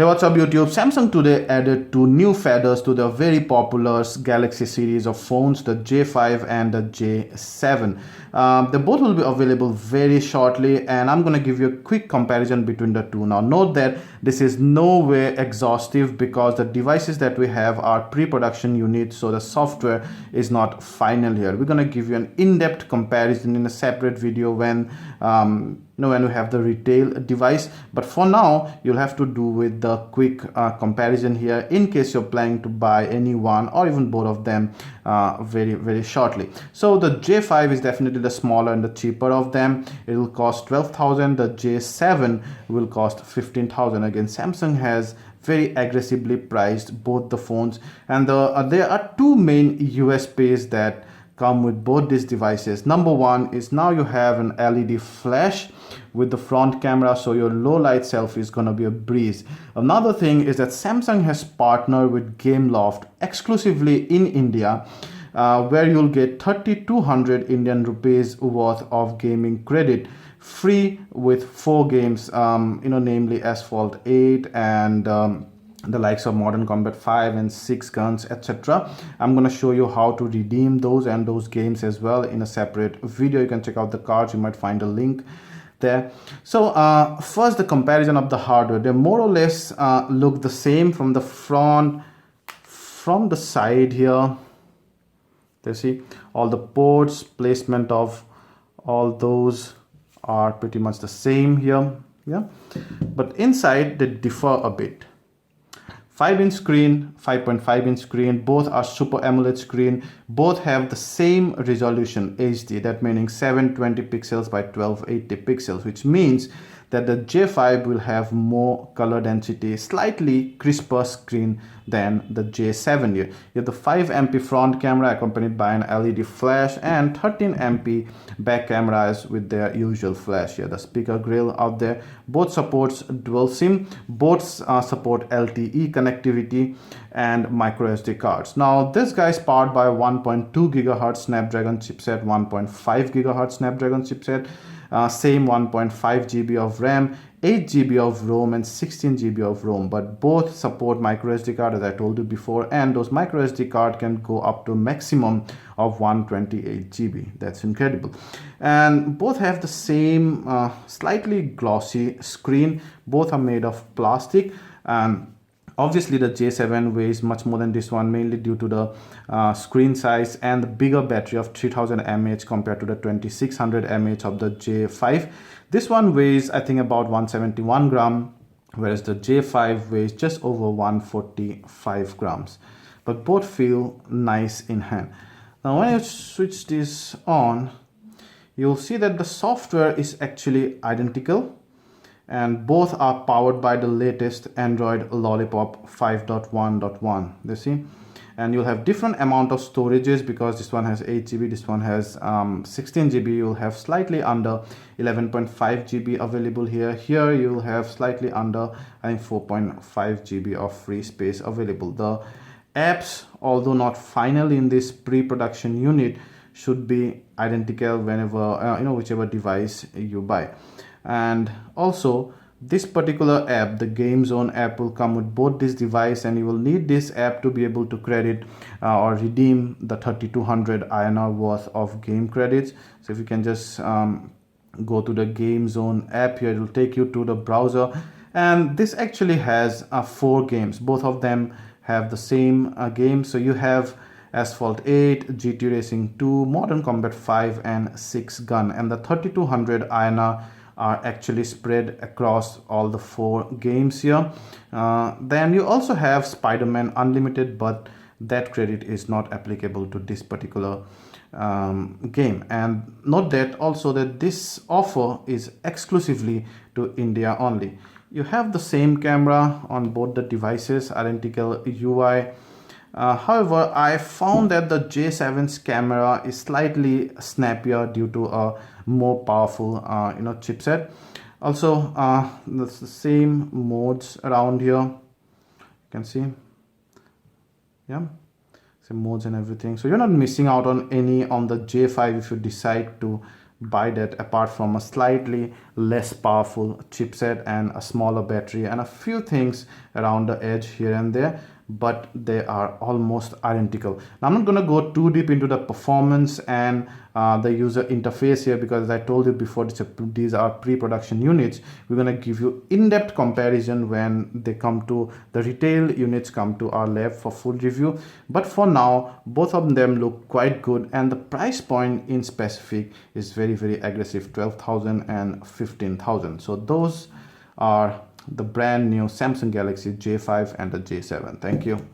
Hey, what's up YouTube? Samsung today added two new feathers to the very popular Galaxy series of phones, the J5 and the J7. They both will be available very shortly, and I'm going to give you a quick comparison between the two. Now note that this is no way exhaustive because the devices that we have are pre-production units, so the software is not final here. We're going to give you an in-depth comparison in a separate video when when we have the retail device, but for now you'll have to do with the quick comparison here in case you're planning to buy any one or even both of them very shortly. So the J5 is definitely the smaller and the cheaper of them. It will cost 12,000. The J7 will cost 15,000. Again, Samsung has very aggressively priced both the phones, and there are two main USPs that come with both these devices. Number one is now you have an LED flash with the front camera, so your low light selfie is gonna be a breeze. Another thing is that Samsung has partnered with Gameloft exclusively in India, where you'll get 3,200 Indian rupees worth of gaming credit free with 4 games, namely Asphalt 8 and the likes of Modern Combat 5 and 6 guns, etc. I'm going to show you how to redeem those and those games as well in a separate video. You can check out the cards, you might find a link there. So first, the comparison of the hardware. They more or less look the same from the front, from the side here. You see all the ports, placement of all those are pretty much the same here, yeah, but inside they differ a bit. 5-inch screen, 5.5-inch screen, both are Super AMOLED screen, both have the same resolution HD, that meaning 720 pixels by 1280 pixels, which means that the J5 will have more color density, slightly crisper screen than the J7 here. You have the 5MP front camera accompanied by an LED flash and 13MP back cameras with their usual flash here. The speaker grill out there, both supports dual SIM, both support LTE connectivity and micro SD cards. Now this guy is powered by 1.2 GHz Snapdragon chipset, 1.5 GHz Snapdragon chipset, same 1.5 GB of RAM, 8 GB of ROM and 16 GB of ROM, but both support micro SD card as I told you before, and those micro SD card can go up to maximum of 128 GB. That's incredible. And both have the same slightly glossy screen. Both are made of plastic, and obviously the J7 weighs much more than this one, mainly due to the screen size and the bigger battery of 3000 mAh compared to the 2600 mAh of the J5. This one weighs, I think, about 171 gram, whereas the J5 weighs just over 145 grams. But both feel nice in hand. Now when you switch this on, you'll see that the software is actually identical, and both are powered by the latest Android Lollipop 5.1.1. you see, and you'll have different amount of storages because this one has 8 GB, this one has 16 GB. You'll have slightly under 11.5 GB available here. Here you'll have slightly under, I think, 4.5 GB of free space available. The apps, although not final in this pre-production unit, should be identical whenever whichever device you buy. And also this particular app, the Game Zone app, will come with both this device, and you will need this app to be able to credit or redeem the 3,200 INR worth of game credits. So if you can just go to the Game Zone app here, it will take you to the browser, and this actually has 4 games. Both of them have the same game. So you have Asphalt 8, GT Racing 2, Modern Combat 5 and 6 gun, and the 3,200 INR are actually spread across all the 4 games here. Then you also have Spider-Man Unlimited, but that credit is not applicable to this particular game. And note that also that this offer is exclusively to India only. You have the same camera on both the devices, identical UI. However, I found that the J7's camera is slightly snappier due to a more powerful chipset. Also, that's the same modes around here. You can see, yeah, same modes and everything. So you're not missing out on any on the J5 if you decide to buy that, apart from a slightly less powerful chipset and a smaller battery and a few things around the edge here and there, but they are almost identical. Now I'm not going to go too deep into the performance and the user interface here, because as I told you before, these are pre-production units. We're going to give you in-depth comparison when they come to the retail units, come to our lab for full review. But for now, both of them look quite good, and the price point in specific is very aggressive, 12,000 and 15,000. So those are the brand new Samsung Galaxy J5 and the J7. Thank you.